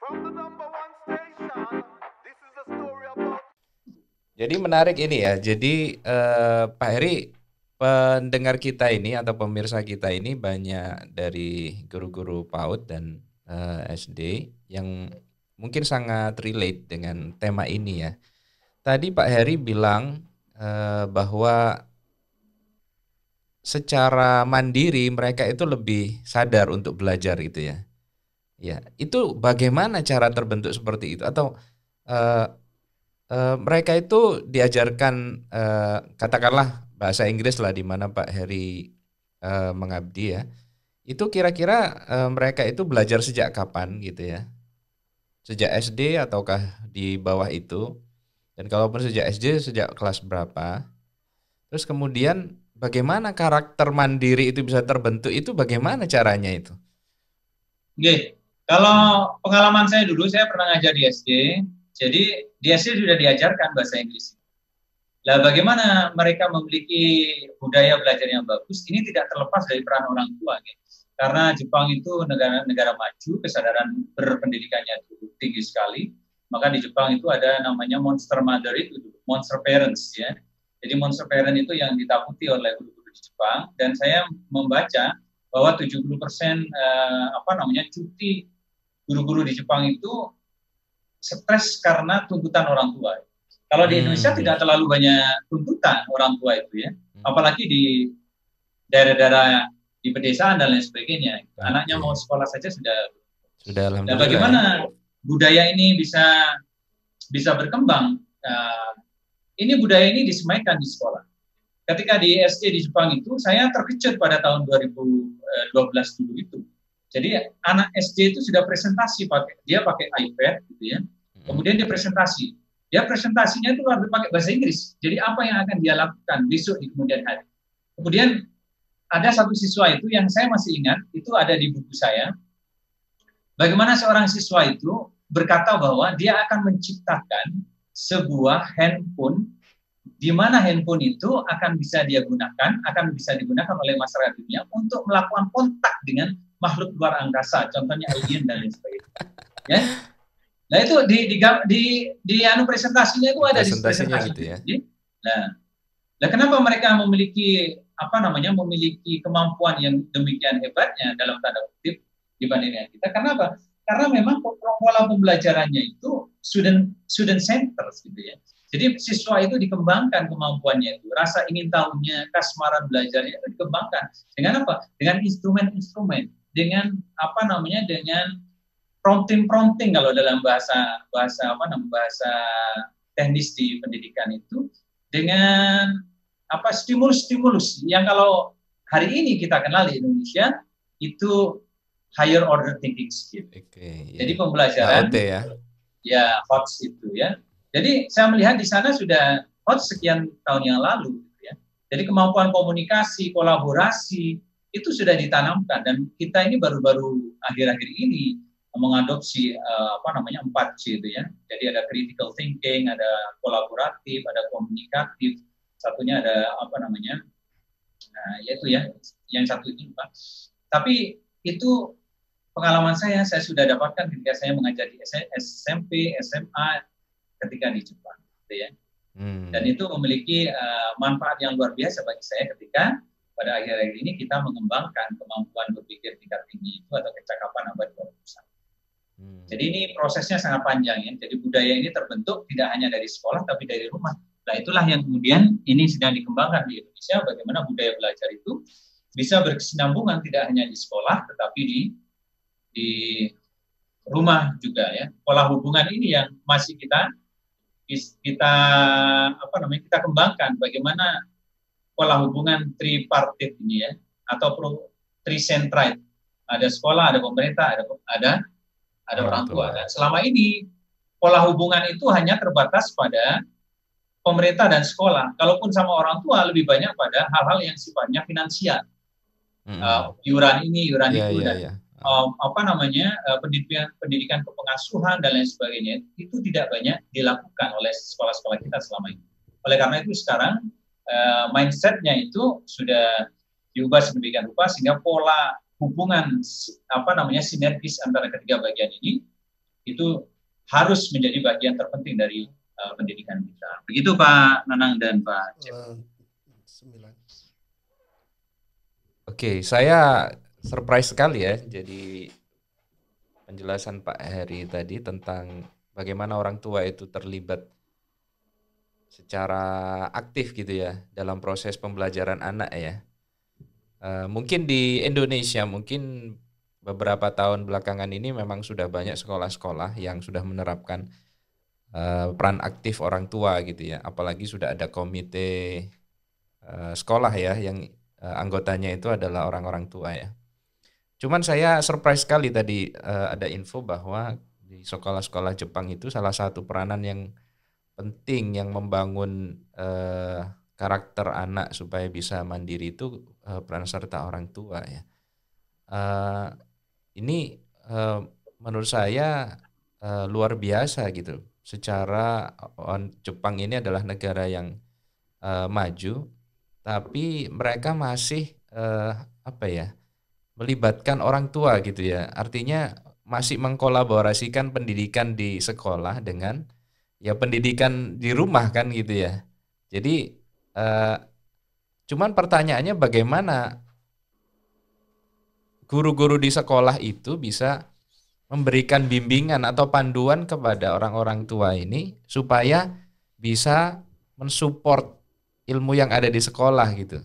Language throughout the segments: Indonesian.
From the number one station, this is a story about. Jadi menarik ini ya. Jadi Pak Heri, pendengar kita ini atau pemirsa kita ini banyak dari guru-guru PAUD dan SD yang mungkin sangat relate dengan tema ini ya. Tadi Pak Heri bilang bahwa secara mandiri mereka itu lebih sadar untuk belajar gitu ya. Ya, itu bagaimana cara terbentuk seperti itu atau eh, mereka itu diajarkan katakanlah bahasa Inggris lah di mana Pak Heri mengabdi ya. Itu kira-kira mereka itu belajar sejak kapan gitu ya? Sejak SD ataukah di bawah itu? Dan kalaupun sejak SD sejak kelas berapa? Terus kemudian bagaimana karakter mandiri itu bisa terbentuk itu bagaimana caranya itu? Oke, kalau pengalaman saya dulu, saya pernah ngajar di SD, jadi di SD sudah diajarkan bahasa Inggris. Lah bagaimana mereka memiliki budaya belajar yang bagus, ini tidak terlepas dari peran orang tua. Gitu. Karena Jepang itu negara maju, kesadaran berpendidikannya itu tinggi sekali, maka di Jepang itu ada namanya monster mother itu, monster parents ya. Jadi monster parent itu yang ditakuti oleh guru-guru di Jepang, dan saya membaca bahwa 70% cuti guru-guru di Jepang itu stres karena tuntutan orang tua. Kalau di Indonesia tidak terlalu banyak tuntutan orang tua itu ya, apalagi di daerah-daerah di pedesaan dan lain sebagainya. Anaknya mau sekolah saja sudah. Alhamdulillah. Dan bagaimana budaya ini bisa berkembang? Ini budaya ini disemaikan di sekolah. Ketika di SD di Jepang itu, saya terkejut pada tahun 2012 dulu itu. Jadi anak SD itu sudah presentasi dia pakai iPad gitu ya. Kemudian dia presentasi. Dia presentasinya itu harus pakai bahasa Inggris. Jadi apa yang akan dia lakukan besok di kemudian hari. Kemudian ada satu siswa itu yang saya masih ingat, itu ada di buku saya. Bagaimana seorang siswa itu berkata bahwa dia akan menciptakan sebuah handphone di mana handphone itu akan bisa dia gunakan, akan bisa digunakan oleh masyarakat dunia untuk melakukan kontak dengan makhluk luar angkasa, contohnya alien dan lain sebagainya. Ya. Nah itu di presentasinya itu ada di presentasi gitu ya. Nah, kenapa mereka memiliki memiliki kemampuan yang demikian hebatnya dalam tanda kutip dibandingkan kita? Karena apa? Karena memang pola pembelajarannya itu student center gitu ya. Jadi siswa itu dikembangkan kemampuannya itu, rasa ingin tahunya, kasmaran belajarnya itu dikembangkan. Dengan apa? Dengan instrumen-instrumen, dengan dengan prompting kalau dalam bahasa teknis di pendidikan itu, dengan stimulus-stimulus yang kalau hari ini kita kenal di Indonesia itu higher order thinking skill. Jadi pembelajaran HOTS itu ya. Jadi saya melihat di sana sudah sekian tahun yang lalu, ya. Jadi kemampuan komunikasi, kolaborasi itu sudah ditanamkan dan kita ini baru-baru akhir-akhir ini mengadopsi 4C itu ya. Jadi ada critical thinking, ada kolaboratif, ada komunikatif, satunya ada yaitu ya, yang satu ini Pak. Tapi itu pengalaman saya sudah dapatkan ketika saya mengajar di SMP, SMA, ketika di Jepang, gitu ya. Dan itu memiliki manfaat yang luar biasa bagi saya ketika pada akhir-akhir ini kita mengembangkan kemampuan berpikir tingkat tinggi itu atau kecakapan abad 21. Jadi ini prosesnya sangat panjang ya. Jadi budaya ini terbentuk tidak hanya dari sekolah tapi dari rumah. Nah itulah yang kemudian ini sedang dikembangkan di Indonesia, bagaimana budaya belajar itu bisa berkesinambungan tidak hanya di sekolah tetapi di rumah juga ya. Pola hubungan ini yang masih kita kembangkan, bagaimana pola hubungan tripartit ini ya, atau tricentrite, ada sekolah, ada pemerintah, ada orang tua. Dan selama ini pola hubungan itu hanya terbatas pada pemerintah dan sekolah. Kalaupun sama orang tua lebih banyak pada hal-hal yang sifatnya finansial, iuran ini, iuran itu, dan pendidikan kepengasuhan dan lain sebagainya itu tidak banyak dilakukan oleh sekolah-sekolah kita selama ini. Oleh karena itu sekarang mindsetnya itu sudah diubah sedemikian rupa sehingga pola hubungan sinergis antara ketiga bagian ini itu harus menjadi bagian terpenting dari pendidikan kita. Begitu Pak Nanang dan Pak Cep. 9. Oke, saya surprise sekali ya. Jadi penjelasan Pak Heri tadi tentang bagaimana orang tua itu terlibat secara aktif gitu ya dalam proses pembelajaran anak ya. Mungkin di Indonesia mungkin beberapa tahun belakangan ini memang sudah banyak sekolah-sekolah yang sudah menerapkan peran aktif orang tua gitu ya. Apalagi sudah ada komite sekolah ya yang anggotanya itu adalah orang-orang tua ya. Cuman saya surprise sekali tadi ada info bahwa di sekolah-sekolah Jepang itu salah satu peranan yang penting yang membangun karakter anak supaya bisa mandiri itu peran serta orang tua ya. Ini menurut saya luar biasa gitu. Secara Jepang ini adalah negara yang maju, tapi mereka masih melibatkan orang tua gitu ya. Artinya masih mengkolaborasikan pendidikan di sekolah dengan ya pendidikan di rumah kan gitu ya. Jadi cuman pertanyaannya bagaimana guru-guru di sekolah itu bisa memberikan bimbingan atau panduan kepada orang-orang tua ini supaya bisa mensupport ilmu yang ada di sekolah gitu.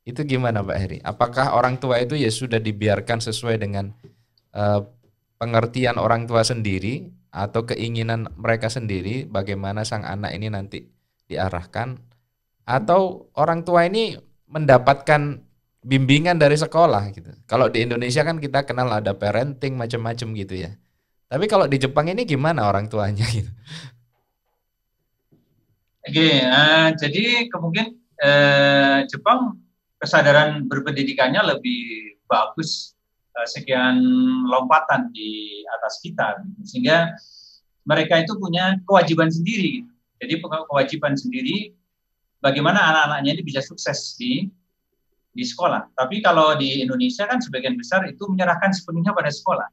Itu gimana Pak Heri? Apakah orang tua itu ya sudah dibiarkan sesuai dengan pengertian orang tua sendiri atau keinginan mereka sendiri bagaimana sang anak ini nanti diarahkan, atau orang tua ini mendapatkan bimbingan dari sekolah gitu. Kalau di Indonesia kan kita kenal ada parenting macam-macam gitu ya. Tapi kalau di Jepang ini gimana orang tuanya gitu? Oke, jadi kemungkinan Jepang kesadaran berpendidikannya lebih bagus, sekian lompatan di atas kita, sehingga mereka itu punya kewajiban sendiri. Jadi kewajiban sendiri bagaimana anak-anaknya ini bisa sukses di sekolah. Tapi kalau di Indonesia kan sebagian besar itu menyerahkan sepenuhnya pada sekolah.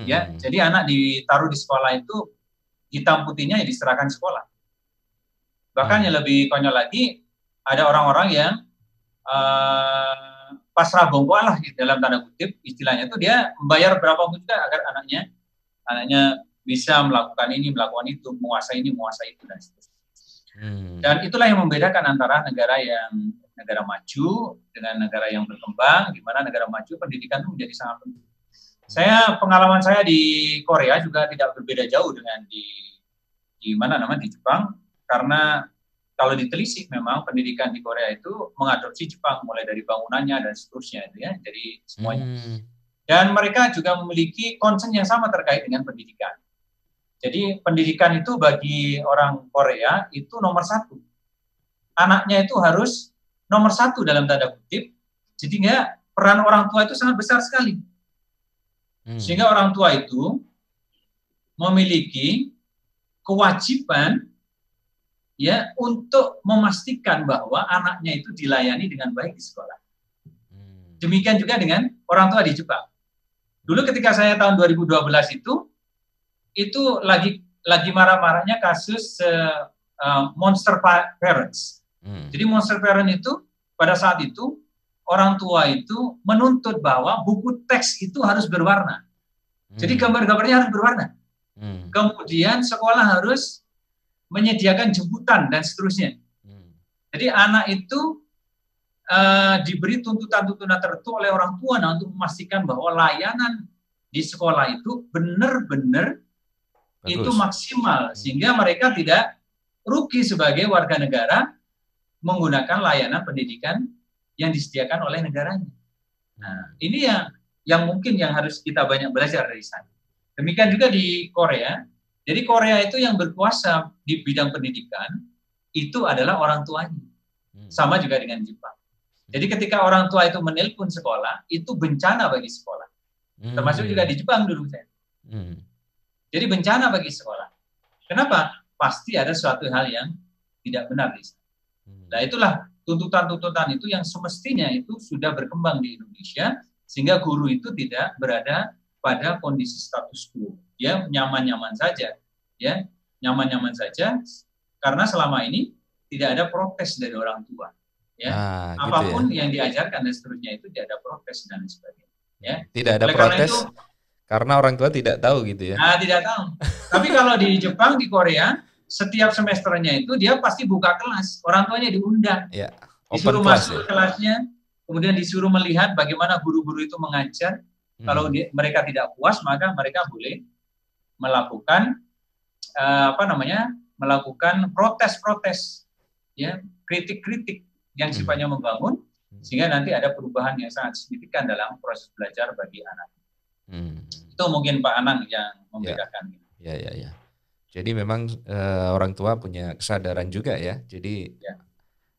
Ya, jadi anak ditaruh di sekolah itu hitam putihnya ya diserahkan sekolah. Bahkan yang lebih konyol lagi, ada orang-orang yang pasrah bongkok lah dalam tanda kutip istilahnya itu, dia membayar berapa pun juga agar anaknya bisa melakukan ini, melakukan itu, menguasai ini, menguasai itu dan seterusnya. Dan itulah yang membedakan antara negara maju dengan negara yang berkembang, di mana negara maju pendidikan itu menjadi sangat penting. Pengalaman saya di Korea juga tidak berbeda jauh dengan di Jepang, karena kalau ditelisik memang pendidikan di Korea itu mengadopsi Jepang mulai dari bangunannya dan seterusnya itu ya, jadi semuanya. Dan mereka juga memiliki concern yang sama terkait dengan pendidikan. Jadi pendidikan itu bagi orang Korea itu nomor satu. Anaknya itu harus nomor satu dalam tanda kutip. Jadi peran orang tua itu sangat besar sekali. Sehingga orang tua itu memiliki kewajiban ya untuk memastikan bahwa anaknya itu dilayani dengan baik di sekolah. Demikian juga dengan orang tua di Jepang. Dulu ketika saya tahun 2012 itu lagi marah-marahnya kasus monster parents. Jadi monster parent itu pada saat itu orang tua itu menuntut bahwa buku teks itu harus berwarna. Jadi gambar-gambarnya harus berwarna. Kemudian sekolah harus menyediakan jemputan dan seterusnya. Jadi anak itu diberi tuntutan-tuntutan tertentu oleh orang tua untuk memastikan bahwa layanan di sekolah itu benar-benar itu maksimal, sehingga mereka tidak rugi sebagai warga negara menggunakan layanan pendidikan yang disediakan oleh negaranya. Nah, ini yang mungkin yang harus kita banyak belajar dari sana. Demikian juga di Korea. Jadi Korea itu yang berkuasa di bidang pendidikan itu adalah orang tuanya. Sama juga dengan Jepang. Jadi ketika orang tua itu menelpon sekolah, itu bencana bagi sekolah. Termasuk juga di Jepang dulu saya. Jadi bencana bagi sekolah. Kenapa? Pasti ada suatu hal yang tidak benar di sana. Nah, itulah tuntutan-tuntutan itu yang semestinya itu sudah berkembang di Indonesia, sehingga guru itu tidak berada pada kondisi status quo. Dia nyaman-nyaman saja, ya, nyaman-nyaman saja, karena selama ini tidak ada protes dari orang tua, ya. Gitu Apapun ya. yang diajarkan dan seterusnya itu tidak ada protes dan sebagainya, ya. Tidak ada Oleh karena protes itu, karena orang tua tidak tahu gitu ya. tidak tahu. Tapi kalau di Jepang, di Korea, setiap semesternya itu dia pasti buka kelas, orang tuanya diundang, Ya, disuruh open class masuk ya. kelasnya, kemudian disuruh melihat bagaimana guru-guru itu mengajar. Kalau mereka tidak puas, maka mereka boleh melakukan melakukan protes-protes, ya, kritik-kritik yang sifatnya membangun, sehingga nanti ada perubahan yang sangat signifikan dalam proses belajar bagi anak. Itu mungkin Pak Anang yang membedakan. Ya. Jadi memang orang tua punya kesadaran juga ya. Jadi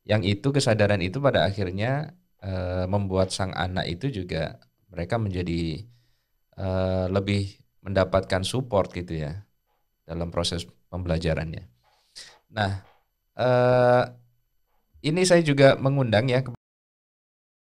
yang itu kesadaran itu pada akhirnya membuat sang anak itu juga mereka menjadi lebih mendapatkan support gitu ya dalam proses pembelajarannya. Nah, ini saya juga mengundang ya